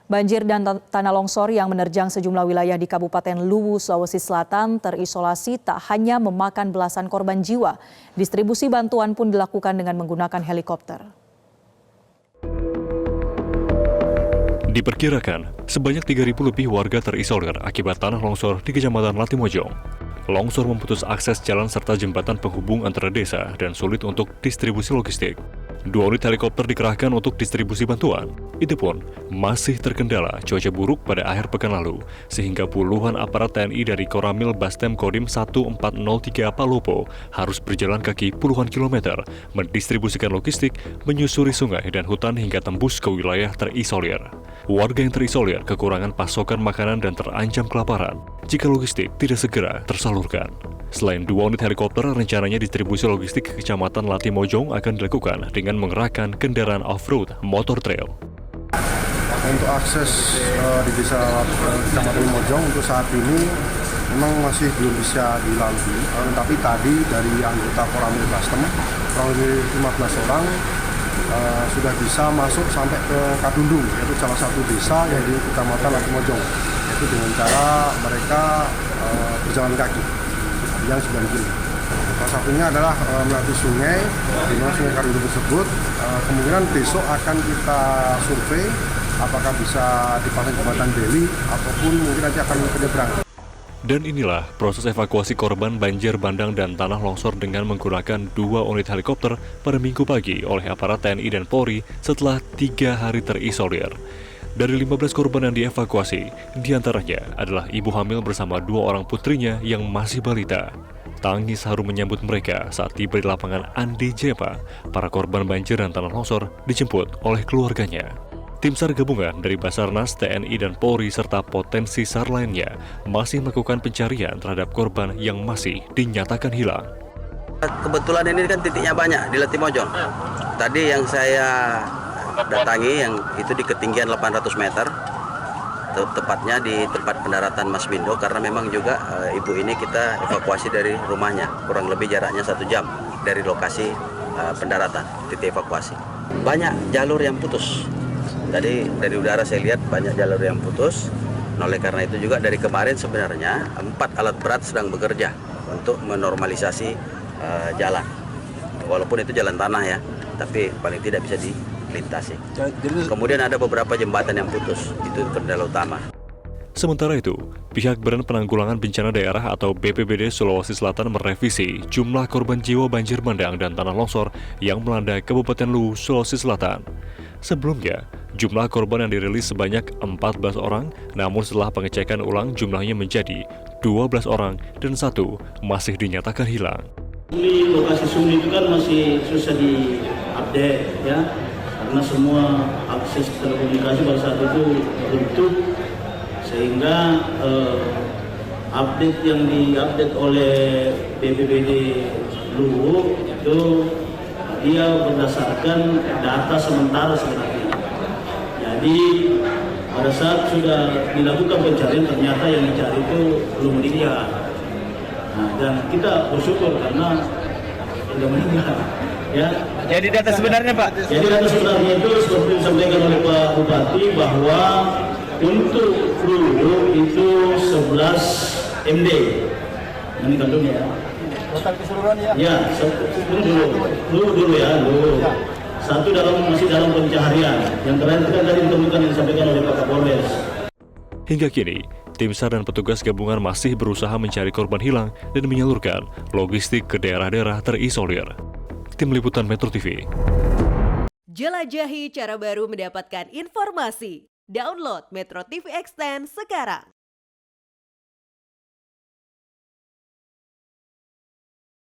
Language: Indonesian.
Banjir dan tanah longsor yang menerjang sejumlah wilayah di Kabupaten Luwu, Sulawesi Selatan terisolasi tak hanya memakan belasan korban jiwa. Distribusi bantuan pun dilakukan dengan menggunakan helikopter. Diperkirakan sebanyak 3.000 lebih warga terisolir akibat tanah longsor di Kecamatan Latimojong. Longsor memutus akses jalan serta jembatan penghubung antara desa dan sulit untuk distribusi logistik. 2 unit helikopter dikerahkan untuk distribusi bantuan. Itu pun masih terkendala cuaca buruk pada akhir pekan lalu, sehingga puluhan aparat TNI dari Koramil Bastem Kodim 1403 Palopo harus berjalan kaki puluhan kilometer, mendistribusikan logistik, menyusuri sungai dan hutan hingga tembus ke wilayah terisolir. Warga yang terisolir kekurangan pasokan makanan dan terancam kelaparan jika logistik tidak segera tersalurkan. Selain 2 unit helikopter, rencananya distribusi logistik ke Kecamatan Latimojong akan dilakukan dengan mengerahkan kendaraan off-road motor trail. Untuk akses di desa Kecamatan Latimojong untuk saat ini memang masih belum bisa dilalui. Tapi tadi dari anggota Koramil Bastem, kurang lebih 15 orang sudah bisa masuk sampai ke Kadundung, yaitu salah satu desa yang di Kecamatan Latimojong. Yaitu dengan cara mereka berjalan kaki yang 9 km. Salah satunya adalah melalui sungai, di mana sungai Kadundung tersebut. Kemungkinan besok akan kita survei apakah bisa dipasang jembatan beli ataupun mungkin nanti akan menyeberang. Dan inilah proses evakuasi korban banjir bandang dan tanah longsor dengan menggunakan 2 unit helikopter pada Minggu pagi oleh aparat TNI dan Polri setelah 3 hari terisolir. Dari 15 korban yang dievakuasi, diantaranya adalah ibu hamil bersama 2 orang putrinya yang masih balita. Tangis haru menyambut mereka saat tiba di lapangan Andi Jepa. Para korban banjir dan tanah longsor dijemput oleh keluarganya. Tim SAR gabungan dari Basarnas, TNI, dan Polri serta potensi SAR lainnya masih melakukan pencarian terhadap korban yang masih dinyatakan hilang. Kebetulan ini kan titiknya banyak di Latimojong. Tadi yang saya datangi yang itu di ketinggian 800 meter, tepatnya di tempat pendaratan Mas Bindo, karena memang juga ibu ini kita evakuasi dari rumahnya, kurang lebih jaraknya 1 jam dari lokasi pendaratan, titik evakuasi. Banyak jalur yang putus. Tadi dari udara saya lihat banyak jalur yang putus. Oleh karena itu juga dari kemarin sebenarnya 4 alat berat sedang bekerja untuk menormalisasi jalan. Walaupun itu jalan tanah ya, tapi paling tidak bisa dilintasi. Kemudian ada beberapa jembatan yang putus, itu kendala utama. Sementara itu, pihak Badan Penanggulangan Bencana Daerah atau BPBD Sulawesi Selatan merevisi jumlah korban jiwa banjir bandang dan tanah longsor yang melanda Kabupaten Luwu, Sulawesi Selatan. Sebelumnya, jumlah korban yang dirilis sebanyak 14 orang, namun setelah pengecekan ulang jumlahnya menjadi 12 orang dan 1 masih dinyatakan hilang. Di lokasi Suli itu kan masih susah diupdate ya, karena semua akses telekomunikasi pada saat itu tutup, sehingga update yang diupdate oleh BPBD Luwu itu dia berdasarkan data sementara sebenarnya. Jadi pada saat sudah dilakukan pencarian ternyata yang dicari itu belum meninggal. Nah, dan kita bersyukur karena sudah meninggal. Ya. Jadi data sebenarnya Pak? Jadi data sebenarnya itu seperti disampaikan oleh Pak Bupati bahwa untuk Luwu itu 11 MD meninggal dunia. Total keseluruhan ya? Ya, dulu ya. Satu masih dalam pencaharian. Yang terakhir kita tadi ditemukan yang disampaikan oleh Pak Kapolres. Hingga kini, tim SAR dan petugas gabungan masih berusaha mencari korban hilang dan menyalurkan logistik ke daerah-daerah terisolir. Tim Liputan Metro TV. Jelajahi cara baru mendapatkan informasi. Download Metro TV Extend sekarang.